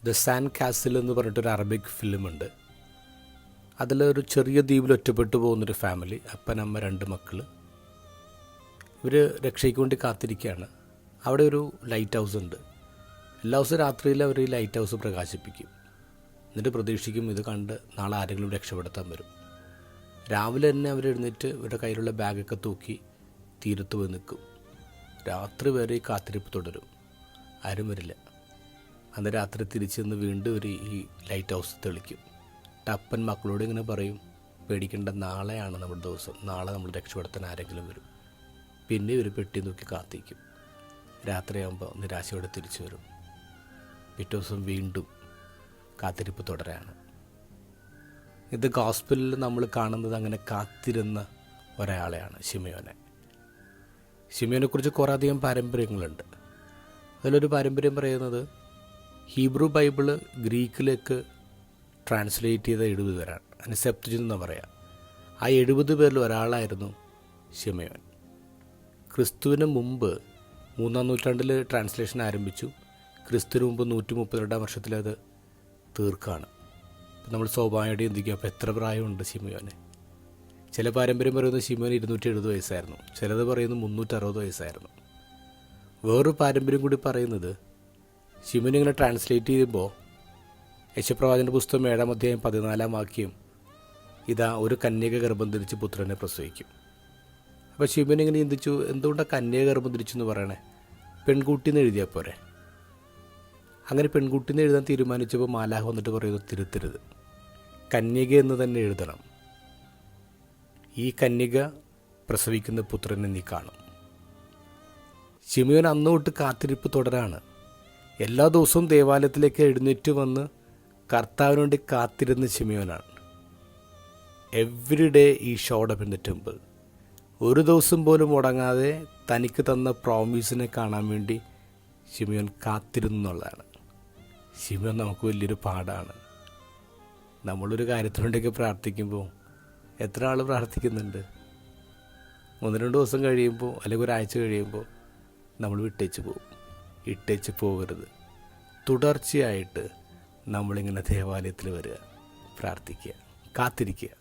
The sand castle എന്ന് പറഞ്ഞിട്ടൊരു Arabic ഫിലിമുണ്ട്. അതിലൊരു ചെറിയ ദ്വീപിൽ ഒറ്റപ്പെട്ടു പോകുന്നൊരു ഫാമിലി, അപ്പൻ അമ്മ 2 മക്കൾ. ഇവർ രക്ഷയ്ക്ക് വേണ്ടി കാത്തിരിക്കുകയാണ്. അവിടെ ഒരു ലൈറ്റ് ഹൗസ് ഉണ്ട്. എല്ലാ ദിവസവും രാത്രിയിൽ അവർ ഈ ലൈറ്റ് ഹൗസ് പ്രകാശിപ്പിക്കും. എന്നിട്ട് പ്രതീക്ഷിക്കും ഇത് കണ്ട് നാളെ ആരെങ്കിലും രക്ഷപ്പെടുത്താൻ വരും. രാവിലെ തന്നെ അവർ എഴുന്നേറ്റ് ഇവരുടെ കയ്യിലുള്ള ബാഗൊക്കെ തൂക്കി തീരത്ത് പോയി നിൽക്കും. രാത്രി വരെ ഈ കാത്തിരിപ്പ് തുടരും. ആരും വരില്ല. അന്ന് രാത്രി തിരിച്ച് നിന്ന് വീണ്ടും ഒരു ഈ ലൈറ്റ് ഹൗസ് തെളിക്കും. അപ്പൻ മക്കളോട് ഇങ്ങനെ പറയും, പേടിക്കേണ്ട, നാളെയാണ് നമ്മുടെ ദിവസം, നാളെ നമ്മൾ രക്ഷപ്പെടുത്താൻ ആരെങ്കിലും വരും. പിന്നെ ഇവർ പെട്ടി നോക്കി കാത്തിരിക്കും. രാത്രിയാകുമ്പോൾ നിരാശയോടെ തിരിച്ചു വരും. പിറ്റേ ദിവസം വീണ്ടും കാത്തിരിപ്പ് തുടരാണ്. ഇത് ഗോസ്പലിൽ നമ്മൾ കാണുന്നത് അങ്ങനെ കാത്തിരുന്ന ഒരാളെയാണ്, ശിമയോനെ. ശിമയോനെക്കുറിച്ച് കുറേ അധികം പാരമ്പര്യങ്ങളുണ്ട്. അതിലൊരു പാരമ്പര്യം പറയുന്നത് ഹീബ്രു ബൈബിള് ഗ്രീക്കിലേക്ക് ട്രാൻസ്ലേറ്റ് ചെയ്ത 70 പേരാണ്. അതിന് സെപ്തുജിൻ എന്ന് പറയാം. ആ 70 പേരിൽ ഒരാളായിരുന്നു ശിമയോൻ. ക്രിസ്തുവിന് മുമ്പ് 3-ാം നൂറ്റാണ്ടിൽ ട്രാൻസ്ലേഷൻ ആരംഭിച്ചു. ക്രിസ്തുവിന് മുമ്പ് 132-ാം വർഷത്തിൽ അത് തീർക്കാണ്. നമ്മൾ സ്വാഭാവികമായിട്ട് ചിന്തിക്കും, അപ്പോൾ എത്ര പ്രായമുണ്ട് ശിമയോന്? ചില പാരമ്പര്യം പറയുന്നത് ശിമയോൻ 270 വയസ്സായിരുന്നു, ചിലത് പറയുന്നത് 360 വയസ്സായിരുന്നു. വേറൊരു പാരമ്പര്യം കൂടി പറയുന്നത് ശിമയോൻ ഇങ്ങനെ ട്രാൻസ്ലേറ്റ് ചെയ്യുമ്പോൾ യശപ്രവാചകൻ്റെ പുസ്തകം 7-ാം അധ്യായം 14-ാം വാക്യം, ഇതാ ഒരു കന്യക ഗർഭം ധരിച്ച് പുത്രനെ പ്രസവിക്കും. അപ്പോൾ ശിമയോൻ ഇങ്ങനെ ചിന്തിച്ചു, എന്തുകൊണ്ടാണ് കന്യക ഗർഭം ധരിച്ചു എന്ന് പറയണേ? പെൺകുട്ടിന്ന് എഴുതിയാൽ പോരെ. അങ്ങനെ പെൺകുട്ടിന്ന് എഴുതാൻ തീരുമാനിച്ചപ്പോൾ മാലാഹ വന്നിട്ട് പറയുന്നു, തിരുത്തരുത്, കന്യക എന്ന് തന്നെ എഴുതണം. ഈ കന്യക പ്രസവിക്കുന്ന പുത്രനെ നീ കാണും. ശിമയോൻ അന്ന് തൊട്ട് കാത്തിരിപ്പ് തുടരാണ്. എല്ലാ ദിവസവും ദേവാലയത്തിലേക്ക് എഴുന്നേറ്റ് വന്ന് കർത്താവിന് വേണ്ടി കാത്തിരുന്ന ശിമയോനാണ്. Every day he showed up in the temple. ഒരു ദിവസം പോലും മുടങ്ങാതെ തനിക്ക് തന്ന പ്രോമിസിനെ കാണാൻ വേണ്ടി ശിമയോൻ കാത്തിരുന്നു എന്നുള്ളതാണ്. ശിമയോൻ നമുക്ക് വലിയൊരു പാഠമാണ്. നമ്മളൊരു കാര്യത്തിനുവേണ്ടിയൊക്കെ പ്രാർത്ഥിക്കുമ്പോൾ എത്ര ആൾ പ്രാർത്ഥിക്കുന്നുണ്ട്? 1-2 ദിവസം കഴിയുമ്പോൾ അല്ലെങ്കിൽ ഒരാഴ്ച കഴിയുമ്പോൾ നമ്മൾ വിട്ടേച്ച് പോകും. ഇട്ടേച്ച് പോകരുത്. തുടർച്ചയായിട്ട് നമ്മളിങ്ങനെ ദേവാലയത്തിൽ വരിക, പ്രാർത്ഥിക്കുക, കാത്തിരിക്കുക.